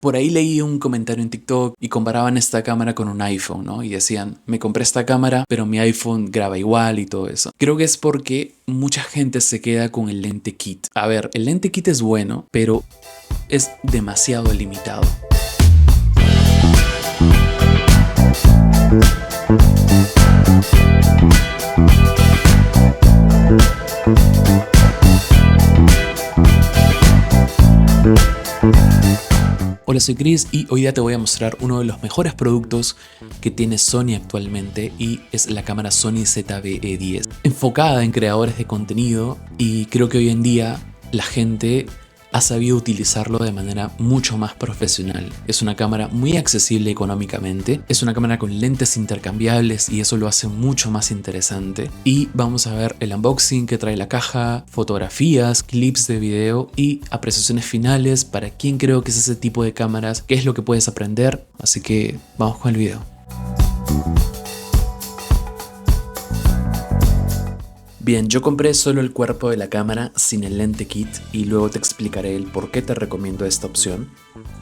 Por ahí leí un comentario en TikTok y comparaban esta cámara con un iPhone, ¿no? Y decían, me compré esta cámara, pero mi iPhone graba igual y todo eso. Creo que es porque mucha gente se queda con el lente kit. A ver, el lente kit es bueno, pero es demasiado limitado. Hola, soy Chris y hoy día te voy a mostrar uno de los mejores productos que tiene Sony actualmente y es la cámara Sony ZV-E10. Enfocada en creadores de contenido y creo que hoy en día la gente ha sabido utilizarlo de manera mucho más profesional. Es una cámara muy accesible económicamente, es una cámara con lentes intercambiables y eso lo hace mucho más interesante. Y vamos a ver el unboxing que trae la caja, fotografías, clips de video y apreciaciones finales para quién creo que es ese tipo de cámaras, qué es lo que puedes aprender, así que vamos con el video. Bien, yo compré solo el cuerpo de la cámara sin el lente kit y luego te explicaré el por qué te recomiendo esta opción.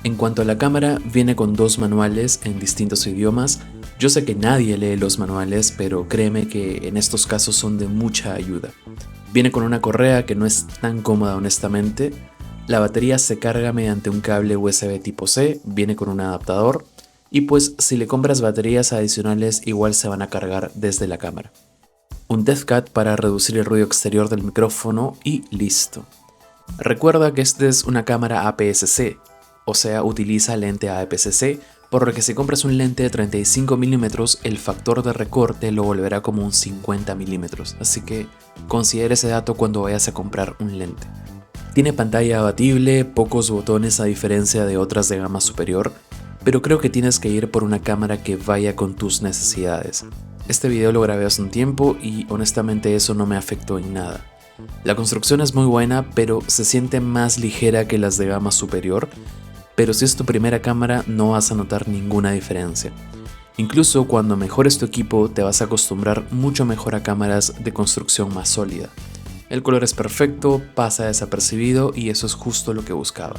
En cuanto a la cámara, viene con dos manuales en distintos idiomas. Yo sé que nadie lee los manuales, pero créeme que en estos casos son de mucha ayuda. Viene con una correa que no es tan cómoda honestamente. La batería se carga mediante un cable USB tipo C, viene con un adaptador y pues si le compras baterías adicionales igual se van a cargar desde la cámara. Un Death Cat para reducir el ruido exterior del micrófono y listo. Recuerda que esta es una cámara APS-C, o sea utiliza lente APS-C, por lo que si compras un lente de 35 mm el factor de recorte lo volverá como un 50 mm, así que considera ese dato cuando vayas a comprar un lente. Tiene pantalla abatible, pocos botones a diferencia de otras de gama superior, pero creo que tienes que ir por una cámara que vaya con tus necesidades. Este video lo grabé hace un tiempo y honestamente eso no me afectó en nada. La construcción es muy buena, pero se siente más ligera que las de gama superior, pero si es tu primera cámara no vas a notar ninguna diferencia. Incluso cuando mejores tu equipo te vas a acostumbrar mucho mejor a cámaras de construcción más sólida. El color es perfecto, pasa desapercibido y eso es justo lo que buscaba.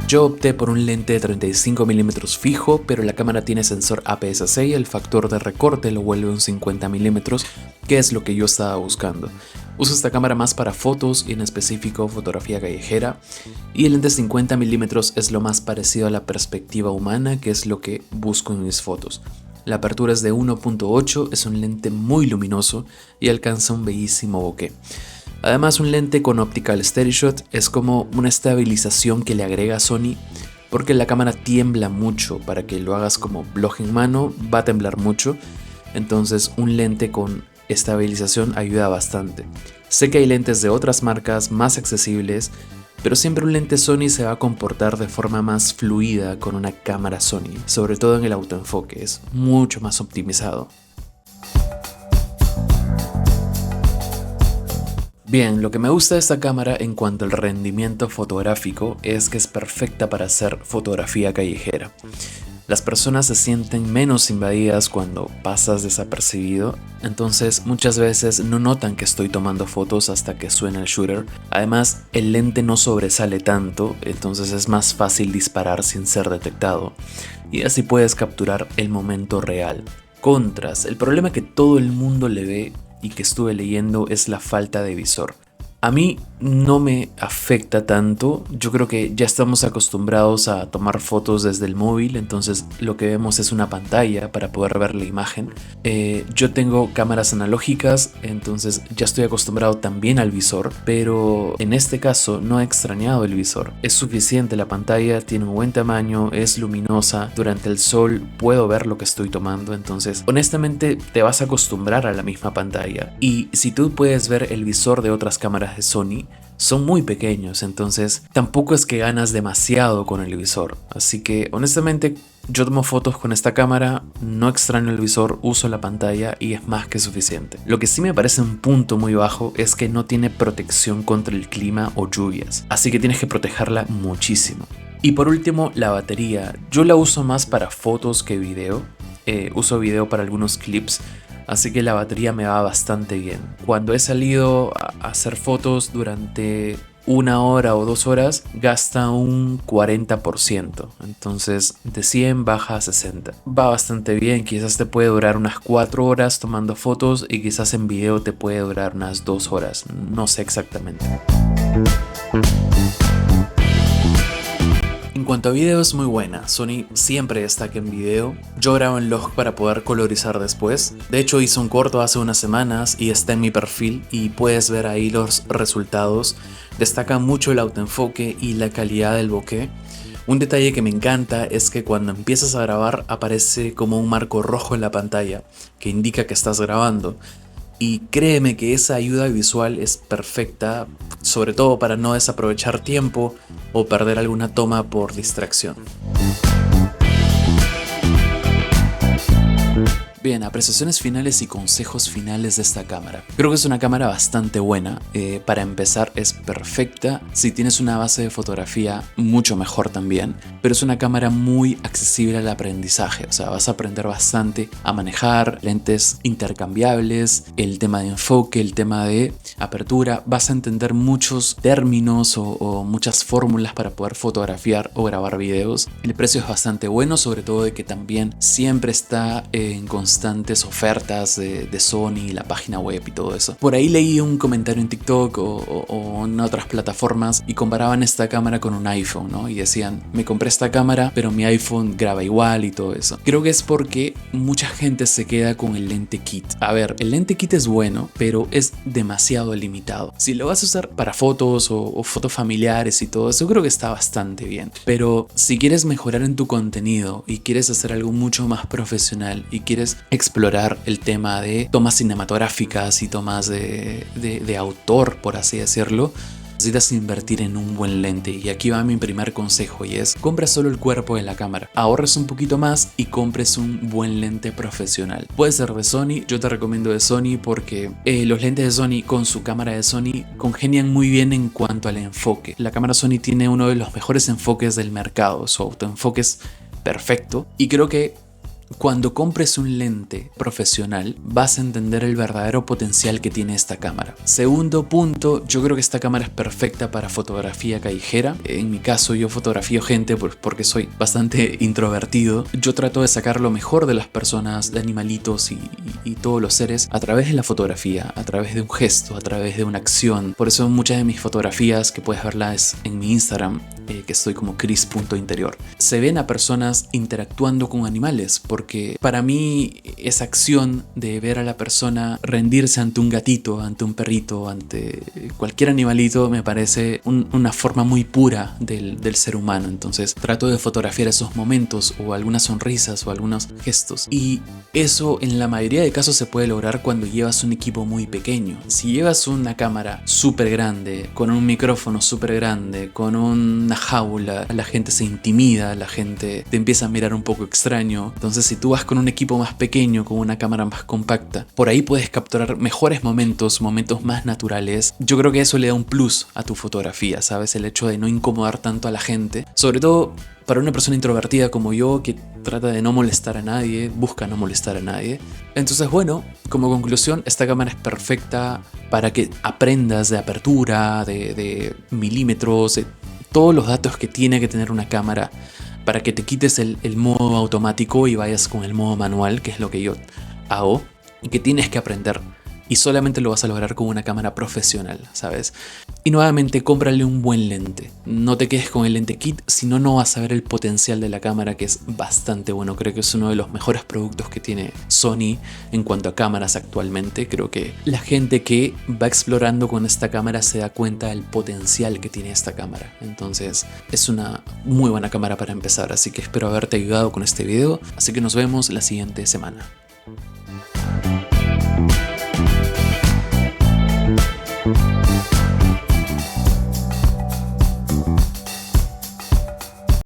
Yo opté por un lente de 35 mm fijo, pero la cámara tiene sensor APS-C y el factor de recorte lo vuelve un 50 mm, que es lo que yo estaba buscando. Uso esta cámara más para fotos y en específico fotografía callejera, y el lente 50 mm es lo más parecido a la perspectiva humana, que es lo que busco en mis fotos. La apertura es de 1.8, es un lente muy luminoso y alcanza un bellísimo bokeh. Además, un lente con Optical Steady Shot es como una estabilización que le agrega Sony, porque la cámara tiembla mucho. Para que lo hagas como vlog en mano va a temblar mucho, entonces un lente con estabilización ayuda bastante. Sé que hay lentes de otras marcas más accesibles, pero siempre un lente Sony se va a comportar de forma más fluida con una cámara Sony, sobre todo en el autoenfoque, es mucho más optimizado. Bien, lo que me gusta de esta cámara en cuanto al rendimiento fotográfico es que es perfecta para hacer fotografía callejera. Las personas se sienten menos invadidas cuando pasas desapercibido, entonces muchas veces no notan que estoy tomando fotos hasta que suena el shooter. Además, el lente no sobresale tanto, entonces es más fácil disparar sin ser detectado y así puedes capturar el momento real. Contras, el problema que todo el mundo le ve y que estuve leyendo es la falta de visor. A mí no me afecta tanto, yo creo que ya estamos acostumbrados a tomar fotos desde el móvil, entonces lo que vemos es una pantalla para poder ver la imagen. Yo tengo cámaras analógicas, entonces ya estoy acostumbrado también al visor, pero en este caso no he extrañado el visor. Es suficiente la pantalla, tiene un buen tamaño, es luminosa, durante el sol puedo ver lo que estoy tomando, entonces honestamente te vas a acostumbrar a la misma pantalla. Y si tú puedes ver el visor de otras cámaras de Sony, son muy pequeños, entonces tampoco es que ganas demasiado con el visor, así que honestamente yo tomo fotos con esta cámara, no extraño el visor, uso la pantalla y es más que suficiente. Lo que sí me parece un punto muy bajo es que no tiene protección contra el clima o lluvias, así que tienes que protegerla muchísimo. Y por último, la batería, yo la uso más para fotos que video, uso video para algunos clips, así que la batería me va bastante bien. Cuando he salido a hacer fotos durante 1 hora o 2 horas gasta un 40%. Entonces de 100 baja a 60. Va bastante bien, quizás te puede durar unas 4 horas tomando fotos y quizás en video te puede durar unas 2 horas. No sé exactamente. En cuanto a video es muy buena, Sony siempre destaca en video. Yo grabo en log para poder colorizar después. De hecho hice un corto hace unas semanas y está en mi perfil y puedes ver ahí los resultados. Destaca mucho el autoenfoque y la calidad del bokeh. Un detalle que me encanta es que cuando empiezas a grabar aparece como un marco rojo en la pantalla que indica que estás grabando. Y créeme que esa ayuda visual es perfecta, sobre todo para no desaprovechar tiempo o perder alguna toma por distracción. Bien, apreciaciones finales y consejos finales de esta cámara. Creo que es una cámara bastante buena. Para empezar es perfecta. Si tienes una base de fotografía, mucho mejor también. Pero es una cámara muy accesible al aprendizaje. O sea, vas a aprender bastante a manejar lentes intercambiables, el tema de enfoque, el tema de apertura. Vas a entender muchos términos o muchas fórmulas para poder fotografiar o grabar videos. El precio es bastante bueno, sobre todo de que también siempre está en constantes ofertas de Sony, la página web y todo eso. Por ahí leí un comentario en TikTok o en otras plataformas y comparaban esta cámara con un iPhone, ¿no? Y decían, me compré esta cámara, pero mi iPhone graba igual y todo eso. Creo que es porque mucha gente se queda con el lente kit. A ver, el lente kit es bueno, pero es demasiado limitado. Si lo vas a usar para fotos o fotos familiares y todo eso, creo que está bastante bien. Pero si quieres mejorar en tu contenido y quieres hacer algo mucho más profesional y quieres explorar el tema de tomas cinematográficas y tomas de autor, por así decirlo, necesitas invertir en un buen lente. Y aquí va mi primer consejo y es: compra solo el cuerpo de la cámara, ahorres un poquito más y compres un buen lente profesional. Puede ser de Sony, yo te recomiendo de Sony porque los lentes de Sony con su cámara de Sony congenian muy bien en cuanto al enfoque. La cámara Sony tiene uno de los mejores enfoques del mercado, su autoenfoque es perfecto y creo que cuando compres un lente profesional vas a entender el verdadero potencial que tiene esta cámara. Segundo punto, yo creo que esta cámara es perfecta para fotografía callejera. En mi caso yo fotografío gente porque soy bastante introvertido. Yo trato de sacar lo mejor de las personas, de animalitos y todos los seres a través de la fotografía, a través de un gesto, a través de una acción. Por eso muchas de mis fotografías, que puedes verlas en mi Instagram, que estoy como Chris.interior, se ven a personas interactuando con animales, porque para mí esa acción de ver a la persona rendirse ante un gatito, ante un perrito, ante cualquier animalito, me parece una forma muy pura del ser humano. Entonces trato de fotografiar esos momentos o algunas sonrisas o algunos gestos, y eso en la mayoría de casos se puede lograr cuando llevas un equipo muy pequeño. Si llevas una cámara súper grande, con un micrófono súper grande, con una jaula, la gente se intimida, la gente te empieza a mirar un poco extraño. Entonces si tú vas con un equipo más pequeño, con una cámara más compacta, por ahí puedes capturar mejores momentos más naturales. Yo creo que eso le da un plus a tu fotografía, ¿sabes? El hecho de no incomodar tanto a la gente, sobre todo para una persona introvertida como yo, que trata de no molestar a nadie, busca no molestar a nadie. Entonces, bueno, como conclusión, esta cámara es perfecta para que aprendas de apertura, de milímetros, de todos los datos que tiene que tener una cámara, para que te quites el modo automático y vayas con el modo manual, que es lo que yo hago, y que tienes que aprender. Y solamente lo vas a lograr con una cámara profesional, ¿sabes? Y nuevamente, cómprale un buen lente. No te quedes con el lente kit, si no, no vas a ver el potencial de la cámara, que es bastante bueno. Creo que es uno de los mejores productos que tiene Sony en cuanto a cámaras actualmente. Creo que la gente que va explorando con esta cámara se da cuenta del potencial que tiene esta cámara. Entonces, es una muy buena cámara para empezar. Así que espero haberte ayudado con este video. Así que nos vemos la siguiente semana.